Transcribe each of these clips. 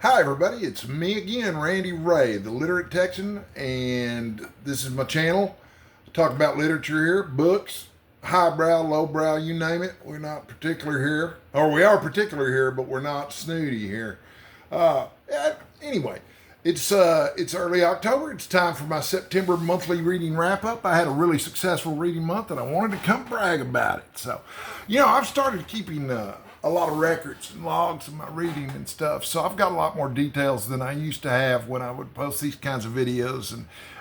Hi everybody, it's me again, Randy Ray, the Literate Texan, and this is my channel. I talk about literature here, books, highbrow, lowbrow, you name it. We're not particular here, or we are particular here, but we're not snooty here. Anyway, it's early October. It's time for my September monthly reading wrap up. I had a really successful reading month, and I wanted to come brag about it. So, I've started keeping a lot of records and logs of my reading and stuff. So I've got a lot more details than I used to have when I would post these kinds of videos.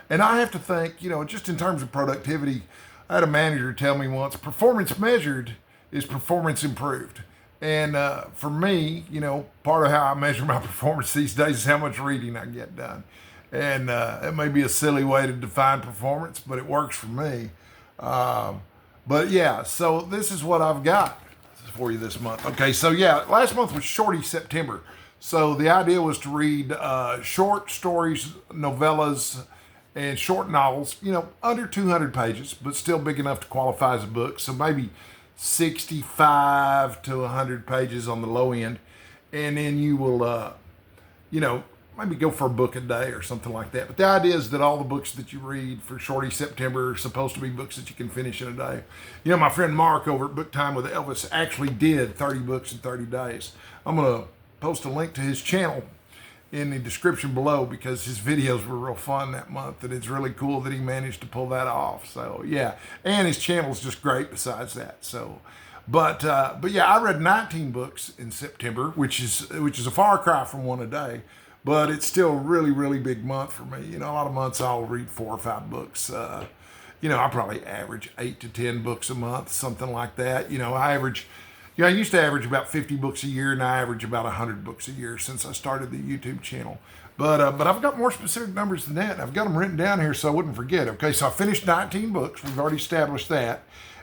And I have to think, just in terms of productivity, I had a manager tell me once, performance measured is performance improved. And for me, part of how I measure my performance these days is how much reading I get done. And it may be a silly way to define performance, but it works for me. But yeah, so this is what I've got for you this month. Okay, so yeah, last month was Shorty September. So the idea was to read short stories, novellas, and short novels, under 200 pages, but still big enough to qualify as a book. So maybe 65 to 100 pages on the low end. And then you will, maybe go for a book a day or something like that. But the idea is that all the books that you read for Shorty September are supposed to be books that you can finish in a day. My friend Mark over at Book Time with Elvis actually did 30 books in 30 days. I'm going to post a link to his channel in the description below because his videos were real fun that month, and it's really cool that he managed to pull that off. So yeah, and his channel is just great besides that. So but yeah, I read 19 books in September, which is a far cry from one a day. But it's still a really, really big month for me. A lot of months I'll read 4 or 5 books. I probably average 8 to 10 books a month, something like that. I used to average about 50 books a year, and I average about 100 books a year since I started the YouTube channel. But I've got more specific numbers than that, and I've got them written down here so I wouldn't forget. Okay, so I finished 19 books. We've already established that.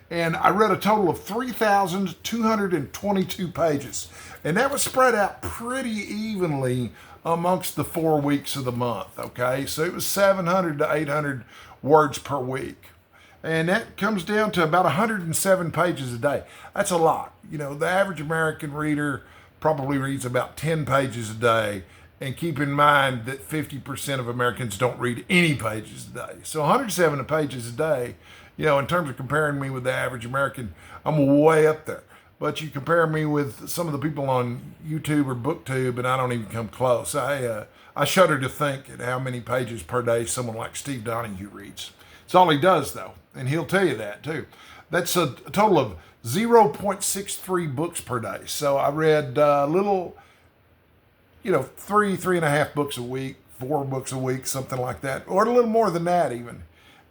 And I read a total of 3,222 pages. And that was spread out pretty evenly amongst the 4 weeks of the month, okay? So it was 700 to 800 words per week. And that comes down to about 107 pages a day. That's a lot. The average American reader probably reads about 10 pages a day. And keep in mind that 50% of Americans don't read any pages a day. So 107 pages a day, in terms of comparing me with the average American, I'm way up there. But you compare me with some of the people on YouTube or Booktube, and I don't even come close. I shudder to think at how many pages per day someone like Steve Donahue reads. It's all he does, though, and he'll tell you that, too. That's a total of 0.63 books per day. So I read a little, 3.5 books a week, 4 books a week, something like that, or a little more than that even.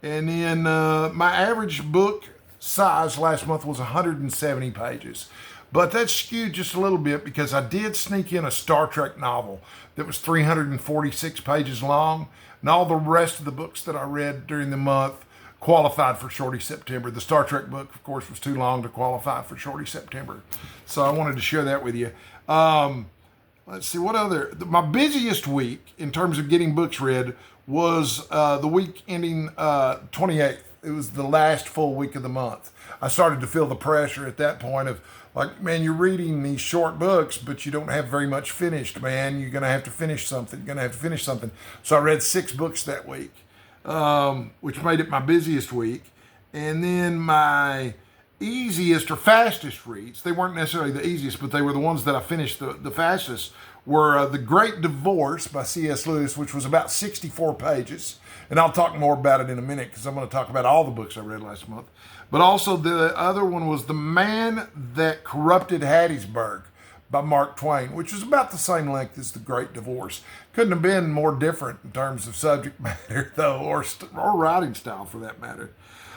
And then my average book size last month was 170 pages. But that's skewed just a little bit because I did sneak in a Star Trek novel that was 346 pages long. And all the rest of the books that I read during the month qualified for Shorty September. The Star Trek book, of course, was too long to qualify for Shorty September. So I wanted to share that with you. Let's see, my busiest week in terms of getting books read was the week ending 28th. It was the last full week of the month. I started to feel the pressure at that point of like, man, you're reading these short books, but you don't have very much finished, man. You're going to have to finish something. So I read 6 books that week, which made it my busiest week. And then my easiest or fastest reads, they weren't necessarily the easiest, but they were the ones that I finished the fastest, were The Great Divorce by C.S. Lewis, which was about 64 pages. And I'll talk more about it in a minute because I'm going to talk about all the books I read last month. But also the other one was The Man That Corrupted Hattiesburg by Mark Twain, which was about the same length as The Great Divorce. Couldn't have been more different in terms of subject matter, though, or writing style for that matter.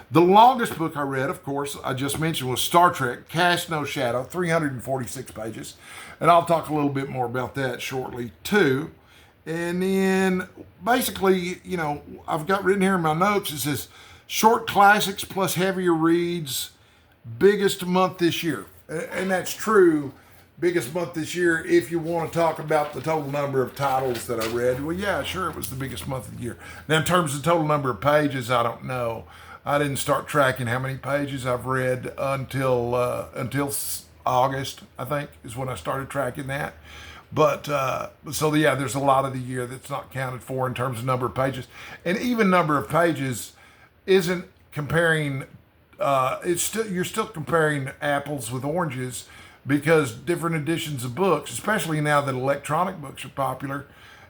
The longest book I read, of course, I just mentioned, was Star Trek, Cast No Shadow, 346 pages. And I'll talk a little bit more about that shortly, too. And then, basically, I've got written here in my notes, it says, short classics plus heavier reads, biggest month this year. And that's true, biggest month this year, if you want to talk about the total number of titles that I read. Well, yeah, sure, it was the biggest month of the year. Now, in terms of the total number of pages, I don't know. I didn't start tracking how many pages I've read until August, I think, is when I started tracking that. But so yeah, there's a lot of the year that's not counted for in terms of number of pages, and even number of pages isn't comparing. It's still you're still comparing apples with oranges because different editions of books, especially now that electronic books are popular,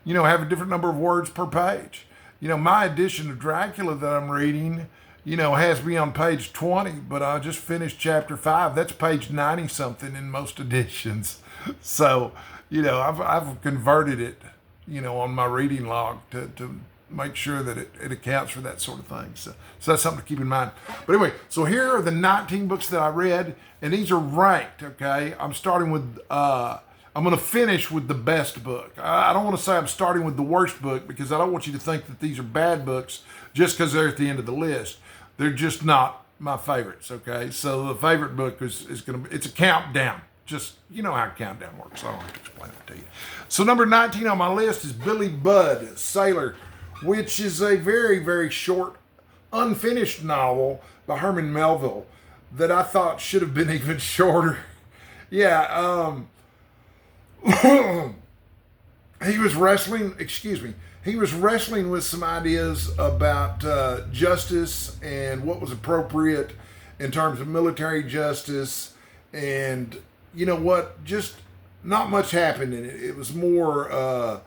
have a different number of words per page. My edition of Dracula that I'm reading, has me on page 20, but I just finished chapter 5. That's page 90 something in most editions. So, I've converted it, on my reading log to make sure that it accounts for that sort of thing. So that's something to keep in mind. But anyway, so here are the 19 books that I read, and these are ranked, okay? I'm starting with, I'm going to finish with the best book. I don't want to say I'm starting with the worst book because I don't want you to think that these are bad books just because they're at the end of the list. They're just not my favorites, okay? So the favorite book is going to be, it's a countdown. Just, how countdown works. I don't have to explain it to you. So number 19 on my list is Billy Budd, Sailor, which is a very, very short, unfinished novel by Herman Melville that I thought should have been even shorter. Yeah, he was wrestling with some ideas about justice and what was appropriate in terms of military justice, and just not much happened in it. It was more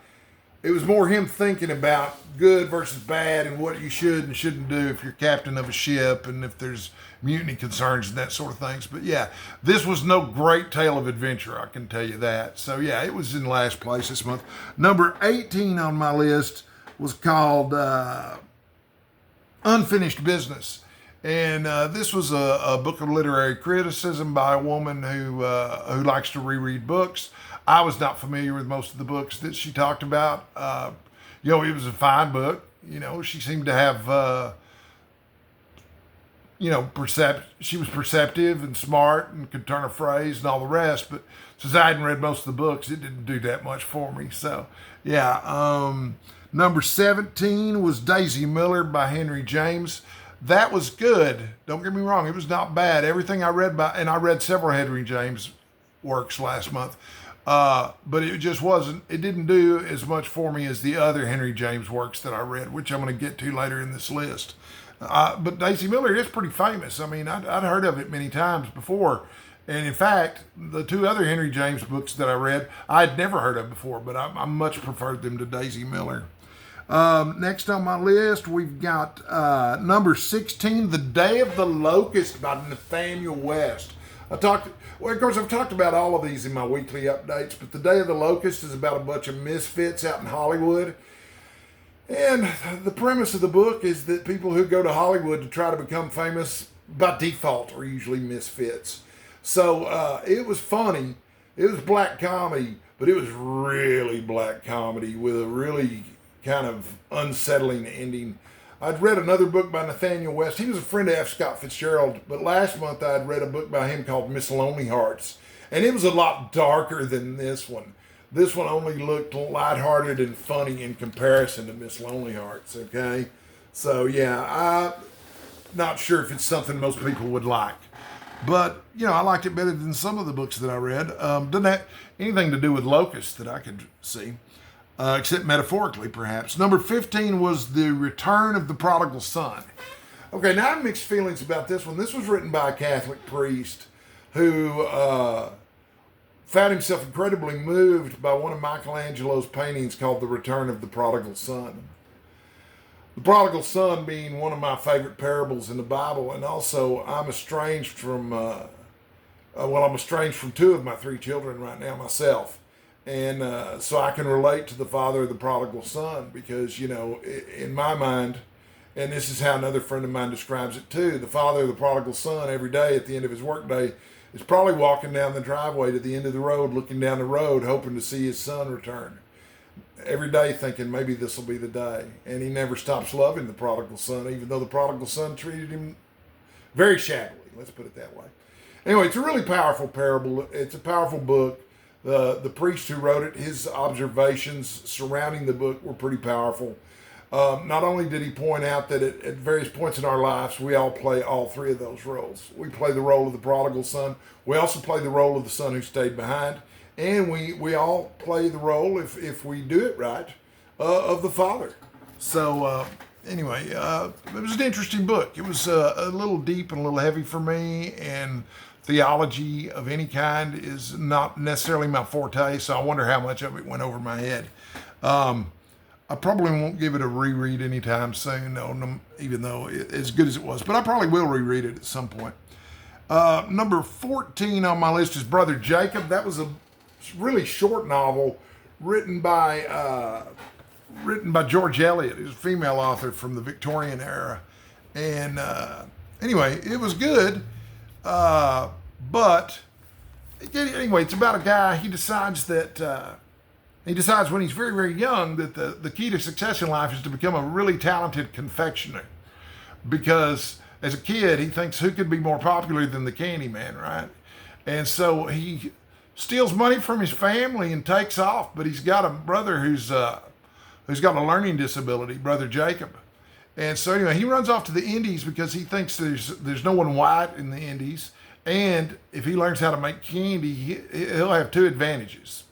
him thinking about good versus bad and what you should and shouldn't do if you're captain of a ship and if there's mutiny concerns and that sort of things. But yeah, this was no great tale of adventure, I can tell you that. So yeah, it was in last place this month. Number 18 on my list was called Unfinished Business. And this was a book of literary criticism by a woman who likes to reread books. I was not familiar with most of the books that she talked about. It was a fine book. She seemed to have, she was perceptive and smart and could turn a phrase and all the rest. But since I hadn't read most of the books, it didn't do that much for me. So, yeah. Number 17 was Daisy Miller by Henry James. That was good. Don't get me wrong. It was not bad. Everything I read and I read several Henry James works last month. But it just wasn't, it didn't do as much for me as the other Henry James works that I read, which I'm going to get to later in this list. But Daisy Miller is pretty famous. I mean, I'd heard of it many times before. And in fact, the two other Henry James books that I read, I'd never heard of before, but I much preferred them to Daisy Miller. Next on my list, we've got number 16, The Day of the Locust by Nathaniel West. Of course, I've talked about all of these in my weekly updates, but The Day of the Locust is about a bunch of misfits out in Hollywood. And the premise of the book is that people who go to Hollywood to try to become famous by default are usually misfits. So it was funny. It was black comedy, but it was really black comedy with a really kind of unsettling ending. I'd read another book by Nathaniel West. He was a friend of F. Scott Fitzgerald, but last month I'd read a book by him called Miss Lonely Hearts, and it was a lot darker than this one. This one only looked lighthearted and funny in comparison to Miss Lonely Hearts, okay? So yeah, I'm not sure if it's something most people would like. But, I liked it better than some of the books that I read. Doesn't have anything to do with locusts that I could see. Except metaphorically, perhaps. Number 15 was The Return of the Prodigal Son. Okay, now I have mixed feelings about this one. This was written by a Catholic priest who found himself incredibly moved by one of Michelangelo's paintings called The Return of the Prodigal Son. The prodigal son being one of my favorite parables in the Bible, and also I'm estranged from, I'm estranged from two of my three children right now myself. And so I can relate to the father of the prodigal son because, in my mind, and this is how another friend of mine describes it too, the father of the prodigal son every day at the end of his workday is probably walking down the driveway to the end of the road, looking down the road, hoping to see his son return. Every day thinking maybe this will be the day. And he never stops loving the prodigal son, even though the prodigal son treated him very shabbily. Let's put it that way. Anyway, it's a really powerful parable. It's a powerful book. The priest who wrote it, his observations surrounding the book were pretty powerful. Not only did he point out that at various points in our lives, we all play all three of those roles. We play the role of the prodigal son. We also play the role of the son who stayed behind. and we all play the role, if we do it right, of the father. So anyway, it was an interesting book. It was a little deep and a little heavy for me, and theology of any kind is not necessarily my forte, so I wonder how much of it went over my head. I probably won't give it a reread anytime soon, no, even though as good as it was, but I probably will reread it at some point. Number 14 on my list is Brother Jacob. That was a really short novel written by George Eliot, who's a female author from the Victorian era. And anyway, it was good. But anyway, it's about a guy. He decides when he's very, very young that the key to success in life is to become a really talented confectioner. Because as a kid, he thinks who could be more popular than the candy man, right? And so he steals money from his family and takes off. But he's got a brother who's got a learning disability, Brother Jacob. And so anyway, he runs off to the Indies because he thinks there's no one white in the Indies. And if he learns how to make candy, he'll have two advantages,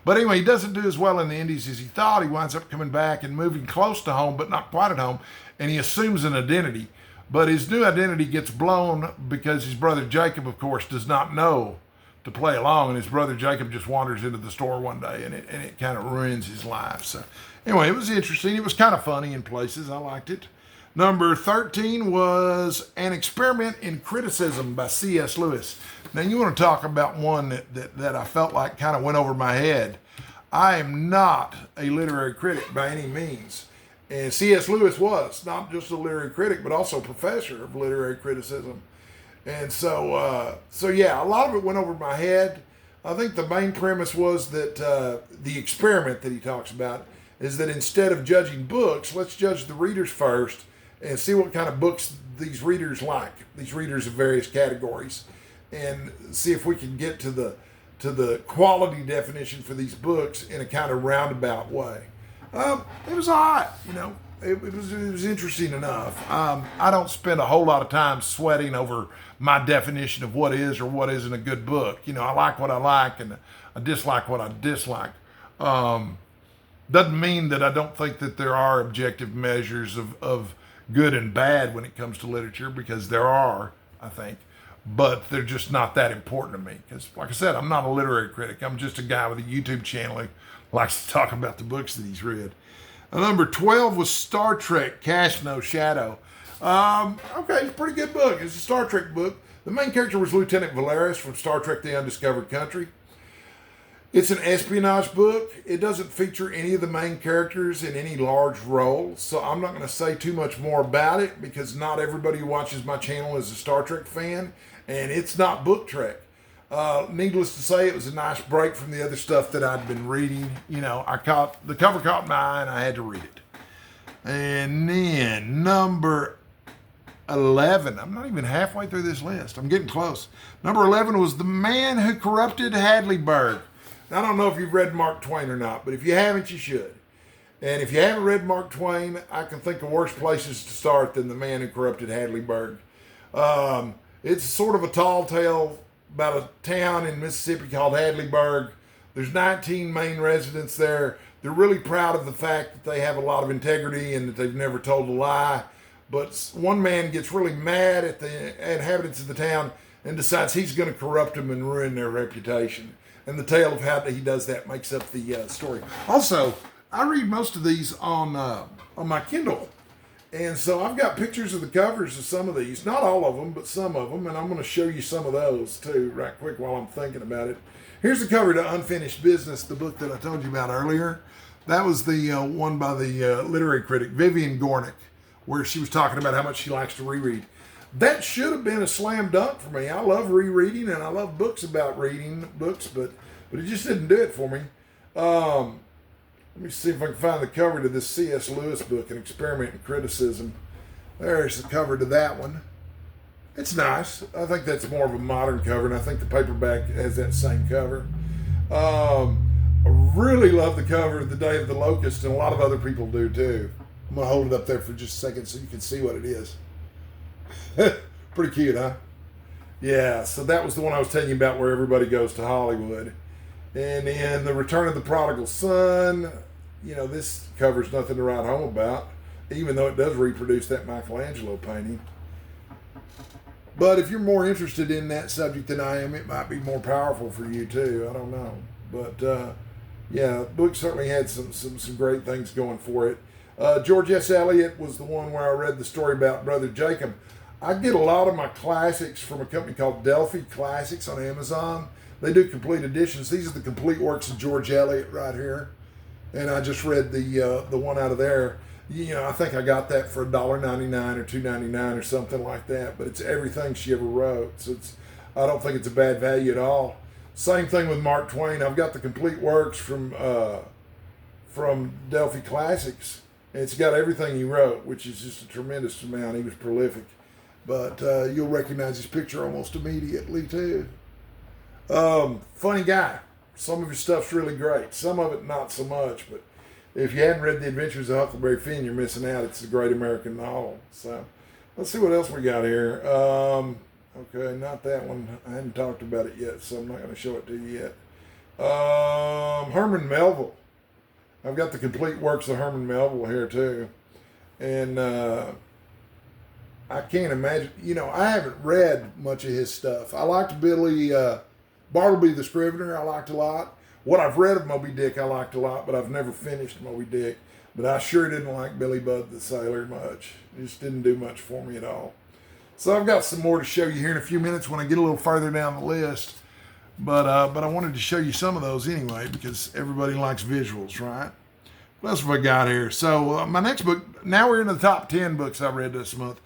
But anyway, he doesn't do as well in the Indies as he thought. He winds up coming back and moving close to home, but not quite at home. And he assumes an identity. But his new identity gets blown because his brother Jacob, of course, does not know to play along. And his brother Jacob just wanders into the store one day, and it kind of ruins his life. So anyway, it was interesting. It was kind of funny in places. I liked it. Number 13 was An Experiment in Criticism by C.S. Lewis. Now, you want to talk about one that I felt like kind of went over my head. I am not a literary critic by any means. And C.S. Lewis was not just a literary critic, but also a professor of literary criticism. And so yeah, a lot of it went over my head. I think the main premise was that the experiment that he talks about is that instead of judging books, let's judge the readers first and see what kind of books these readers like, these readers of various categories, and see if we can get to the quality definition for these books in a kind of roundabout way. It was all right, It was interesting enough. I don't spend a whole lot of time sweating over my definition of what is or what isn't a good book. I like what I like and I dislike what I dislike. Doesn't mean that I don't think that there are objective measures of good and bad when it comes to literature, because there are, I think, but they're just not that important to me. Because, like I said, I'm not a literary critic. I'm just a guy with a YouTube channel who likes to talk about the books that he's read. Number 12 was Star Trek, Cast No Shadow. Okay, it's a pretty good book. It's a Star Trek book. The main character was Lieutenant Valeris from Star Trek The Undiscovered Country. It's an espionage book. It doesn't feature any of the main characters in any large role, so I'm not going to say too much more about it because not everybody who watches my channel is a Star Trek fan, and it's not book Trek. Needless to say, it was a nice break from the other stuff that I'd been reading. The cover caught my eye and I had to read it. And then number 11, I'm not even halfway through this list. I'm getting close. Number 11 was The Man Who Corrupted Hadleyburg. Now, I don't know if you've read Mark Twain or not, but if you haven't, you should. And if you haven't read Mark Twain, I can think of worse places to start than The Man Who Corrupted Hadleyburg. It's sort of a tall tale about a town in Mississippi called Hadleyburg. There's 19 main residents there. They're really proud of the fact that they have a lot of integrity and that they've never told a lie. But one man gets really mad at the inhabitants of the town and decides he's going to corrupt them and ruin their reputation. And the tale of how he does that makes up the story. Also, I read most of these on my Kindle. And so I've got pictures of the covers of some of these. Not all of them, but some of them. And I'm going to show you some of those, too, right quick while I'm thinking about it. Here's the cover to Unfinished Business, the book that I told you about earlier. That was the one by the literary critic, Vivian Gornick, where she was talking about how much she likes to reread. That should have been a slam dunk for me. I love rereading, and I love books about reading books, but it just didn't do it for me. Let me see if I can find the cover to this C.S. Lewis book, An Experiment in Criticism. There's the cover to that one. It's nice. I think that's more of a modern cover, and I think the paperback has that same cover. I really love the cover of The Day of the Locust, and a lot of other people do too. I'm going to hold it up there for just a second so you can see what it is. Pretty cute, huh? Yeah, so that was the one I was telling you about where everybody goes to Hollywood. And then The Return of the Prodigal Son. This covers nothing to write home about, even though it does reproduce that Michelangelo painting. But if you're more interested in that subject than I am, it might be more powerful for you too. I don't know. But yeah, the book certainly had some great things going for it. George S. Eliot was the one where I read the story about Brother Jacob. I get a lot of my classics from a company called Delphi Classics on Amazon. They do complete editions. These are the complete works of George Eliot right here. And I just read the one out of there. I think I got that for $1.99 or $2.99 or something like that. But it's everything she ever wrote. So I don't think it's a bad value at all. Same thing with Mark Twain. I've got the complete works from Delphi Classics. It's got everything he wrote, which is just a tremendous amount. He was prolific. But you'll recognize his picture almost immediately, too. Funny guy. Some of his stuff's really great. Some of it not so much. But if you hadn't read The Adventures of Huckleberry Finn, you're missing out. It's a great American novel. So let's see what else we got here. Okay, not that one. I hadn't talked about it yet, so I'm not going to show it to you yet. Herman Melville. I've got the complete works of Herman Melville here, too. And I can't imagine, I haven't read much of his stuff. I liked Billy Bartleby the Scrivener, I liked a lot. What I've read of Moby Dick, I liked a lot, but I've never finished Moby Dick. But I sure didn't like Billy Budd the Sailor much. It just didn't do much for me at all. So I've got some more to show you here in a few minutes when I get a little further down the list. But I wanted to show you some of those anyway, because everybody likes visuals, right? What else have I got here? So my next book, now we're in the top 10 books I read this month.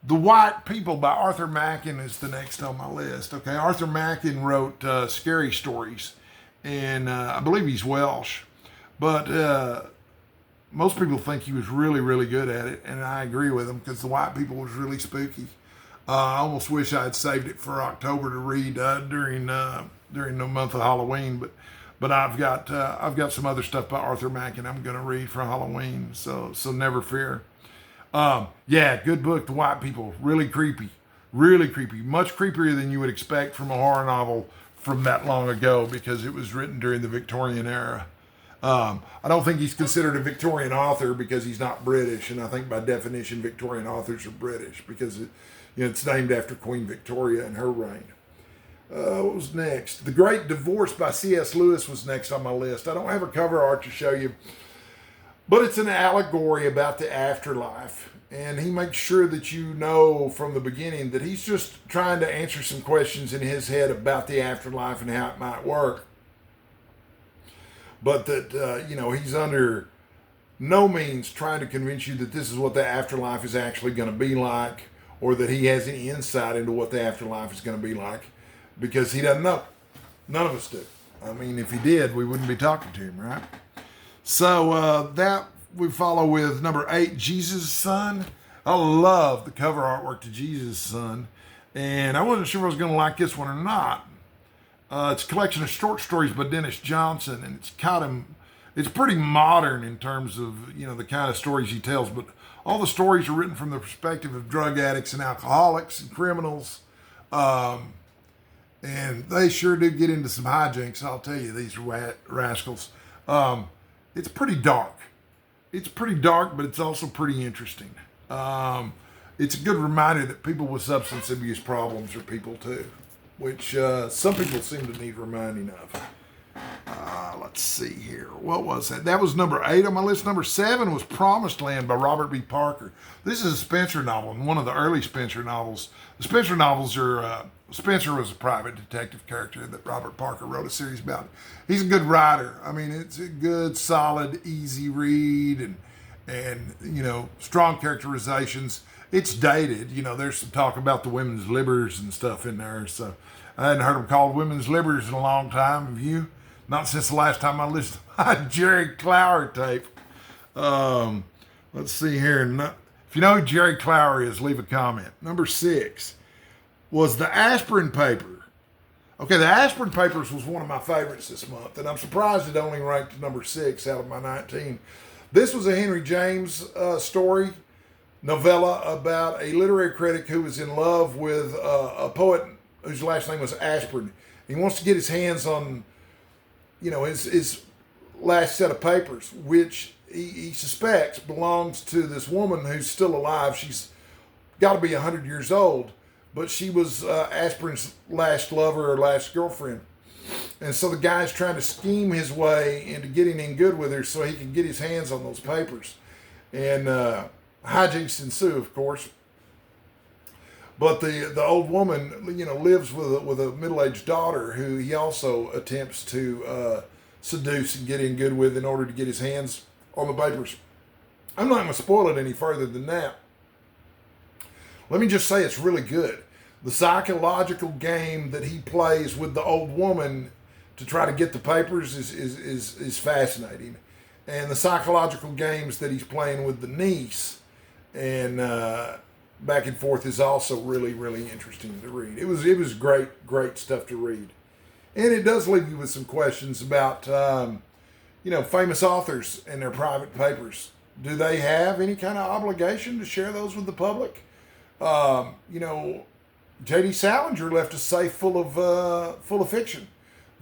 The White People by Arthur Machen is the next on my list. Okay, Arthur Machen wrote scary stories, and I believe he's Welsh. But most people think he was really, really good at it, and I agree with him because The White People was really spooky. I almost wish I had saved it for October to read during the month of Halloween, but I've got some other stuff by Arthur Machen I'm going to read for Halloween, so never fear. Yeah, good book, The White People. Really creepy, much creepier than you would expect from a horror novel from that long ago because it was written during the Victorian era. I don't think he's considered a Victorian author because he's not British, and I think by definition Victorian authors are British because it's named after Queen Victoria and her reign. What was next? The Great Divorce by C.S. Lewis was next on my list. I don't have a cover art to show you, but it's an allegory about the afterlife, and he makes sure that you know from the beginning that he's just trying to answer some questions in his head about the afterlife and how it might work. But that, he's under no means trying to convince you that this is what the afterlife is actually going to be like, or that he has any insight into what the afterlife is going to be like, because he doesn't know. None of us do. I mean, if he did, we wouldn't be talking to him, right? So that we follow with number 8, Jesus' Son. I love the cover artwork to Jesus' Son, and I wasn't sure if I was going to like this one or not. It's a collection of short stories by Dennis Johnson, and it's pretty modern in terms of, the kind of stories he tells, but all the stories are written from the perspective of drug addicts and alcoholics and criminals. And they sure do get into some hijinks, I'll tell you, these rascals. It's pretty dark. But it's also pretty interesting. It's a good reminder that people with substance abuse problems are people too, which some people seem to need reminding of. Let's see here. What was that? That was number 8 on my list. Number 7 was Promised Land by Robert B. Parker. This is a Spencer novel, and one of the early Spencer novels. The Spencer novels are, Spencer was a private detective character that Robert Parker wrote a series about. He's a good writer. I mean, it's a good, solid, easy read, and strong characterizations. It's dated. There's some talk about the women's libbers and stuff in there, so I hadn't heard them called women's libbers in a long time. Have you? Not since the last time I listened to my Jerry Clower tape. Let's see here. If you know who Jerry Clower is, leave a comment. Number 6 was The Aspirin Paper. Okay, The Aspirin Papers was one of my favorites this month, and I'm surprised it only ranked number 6 out of my 19. This was a Henry James story, novella about a literary critic who was in love with a poet whose last name was Aspirin. He wants to get his hands on, his last set of papers, which he suspects belongs to this woman who's still alive. She's got to be 100 years old, but she was Aspirin's last lover or last girlfriend. And so the guy's trying to scheme his way into getting in good with her so he can get his hands on those papers. And hijinks ensue, of course. But the old woman, lives with a middle-aged daughter who he also attempts to seduce and get in good with in order to get his hands on the papers. I'm not going to spoil it any further than that. Let me just say it's really good. The psychological game that he plays with the old woman to try to get the papers is fascinating. And the psychological games that he's playing with the niece and back and forth is also really, really interesting to read. It was great stuff to read. And it does leave you with some questions about, famous authors and their private papers. Do they have any kind of obligation to share those with the public? J.D. Salinger left a safe full of fiction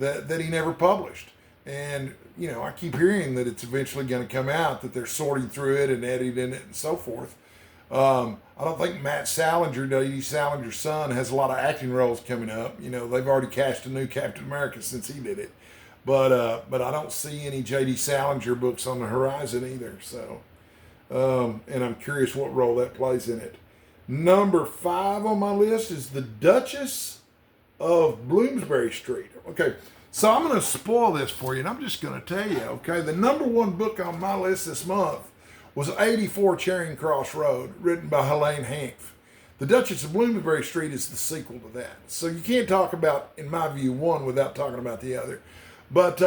that he never published. And, I keep hearing that it's eventually going to come out, that they're sorting through it and editing it and so forth. I don't think Matt Salinger, J.D. Salinger's son, has a lot of acting roles coming up. They've already cast a new Captain America since he did it. But I don't see any J.D. Salinger books on the horizon either. So, and I'm curious what role that plays in it. Number 5 on my list is The Duchess of Bloomsbury Street. Okay, so I'm going to spoil this for you, and I'm just going to tell you, okay, the number 1 book on my list this month was 84 Charing Cross Road, written by Helene Hanff. The Duchess of Bloomsbury Street is the sequel to that. So you can't talk about, in my view, one without talking about the other. But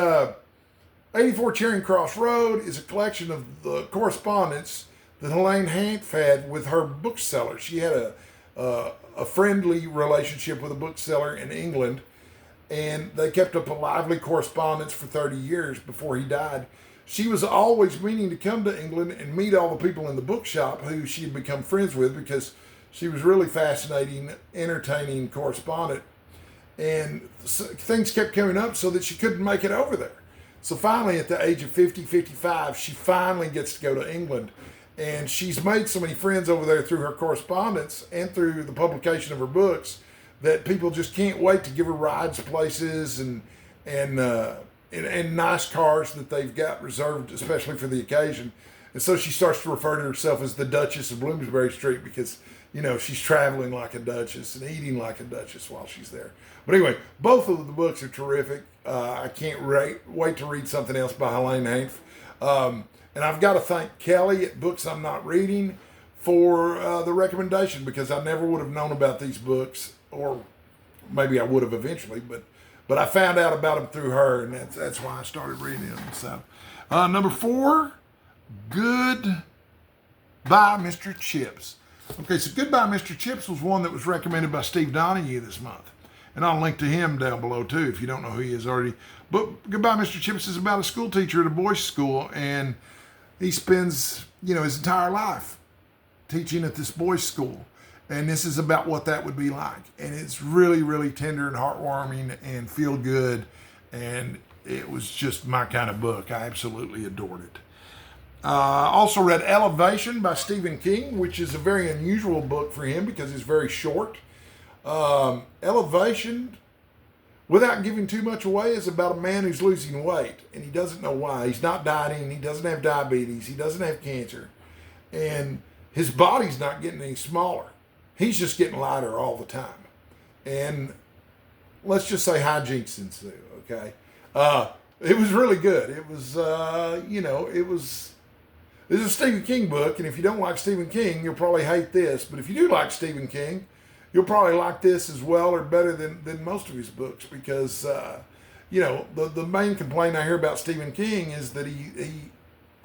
84 Charing Cross Road is a collection of the correspondence that Helene Hanff had with her bookseller. She had a friendly relationship with a bookseller in England, and they kept up a lively correspondence for 30 years before he died. She was always meaning to come to England and meet all the people in the bookshop who she had become friends with, because she was really fascinating, entertaining correspondent. And things kept coming up so that she couldn't make it over there. So finally, at the age of 55, she finally gets to go to England. And she's made so many friends over there through her correspondence and through the publication of her books that people just can't wait to give her rides places and nice cars that they've got reserved especially for the occasion. And so she starts to refer to herself as the Duchess of Bloomsbury Street because, she's traveling like a duchess and eating like a duchess while she's there. But anyway, both of the books are terrific. I can't wait to read something else by Helene Hanff. And I've got to thank Kelly at Books I'm Not Reading for the recommendation, because I never would have known about these books, or maybe I would have eventually, but I found out about them through her, and that's why I started reading them. So, number 4, Goodbye, Mr. Chips. Okay, so Goodbye, Mr. Chips was one that was recommended by Steve Donahue this month. And I'll link to him down below, too, if you don't know who he is already. But Goodbye, Mr. Chips is about a school teacher at a boys' school, and he spends, his entire life teaching at this boys' school. And this is about what that would be like. And it's really, really tender and heartwarming and feel good. And it was just my kind of book. I absolutely adored it. Also read Elevation by Stephen King, which is a very unusual book for him because it's very short. Elevation, without giving too much away, is about a man who's losing weight, and he doesn't know why. He's not dieting, he doesn't have diabetes, he doesn't have cancer, and his body's not getting any smaller. He's just getting lighter all the time. And let's just say hijinks ensue, okay? It was really good. It was, this is a Stephen King book, and if you don't like Stephen King, you'll probably hate this. But if you do like Stephen King, you'll probably like this as well, or better than most of his books, because, the main complaint I hear about Stephen King is that he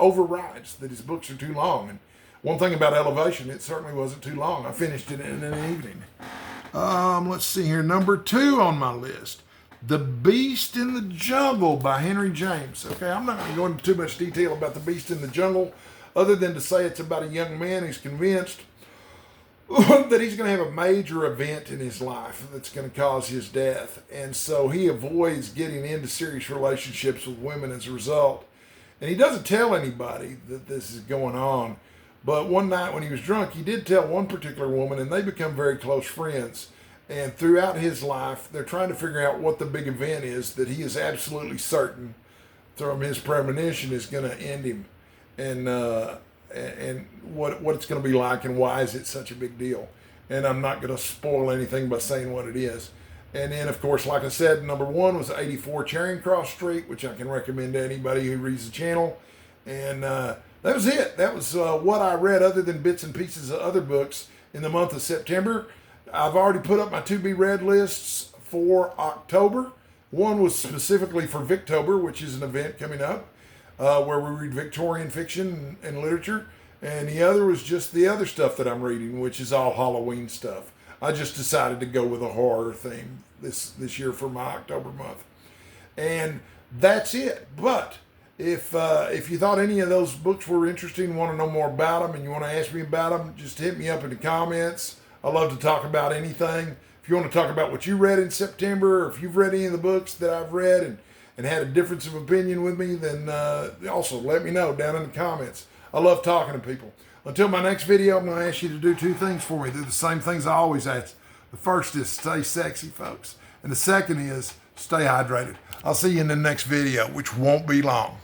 overrides, that his books are too long. And one thing about Elevation, it certainly wasn't too long. I finished it in an evening. Let's see here. Number 2 on my list, The Beast in the Jungle by Henry James. Okay, I'm not going to go into too much detail about The Beast in the Jungle, other than to say it's about a young man who's convinced that he's going to have a major event in his life that's going to cause his death. And so he avoids getting into serious relationships with women as a result. And he doesn't tell anybody that this is going on. But one night when he was drunk, he did tell one particular woman, and they become very close friends. And throughout his life, they're trying to figure out what the big event is that he is absolutely certain from his premonition is going to end him. And what it's going to be like and why is it such a big deal. And I'm not going to spoil anything by saying what it is. And then, of course, like I said, number 1 was 84 Charing Cross Street, which I can recommend to anybody who reads the channel. And that was it. That was what I read other than bits and pieces of other books in the month of September. I've already put up my to-be-read lists for October. One was specifically for Victober, which is an event coming up where we read Victorian fiction and literature. And the other was just the other stuff that I'm reading, which is all Halloween stuff. I just decided to go with a horror theme this year for my October month. And that's it. But if you thought any of those books were interesting, want to know more about them, and you want to ask me about them, just hit me up in the comments. I love to talk about anything. If you want to talk about what you read in September, or if you've read any of the books that I've read and had a difference of opinion with me, then also let me know down in the comments. I love talking to people. Until my next video, I'm going to ask you to do 2 things for me. They're the same things I always ask. The first is stay sexy, folks. And the second is stay hydrated. I'll see you in the next video, which won't be long.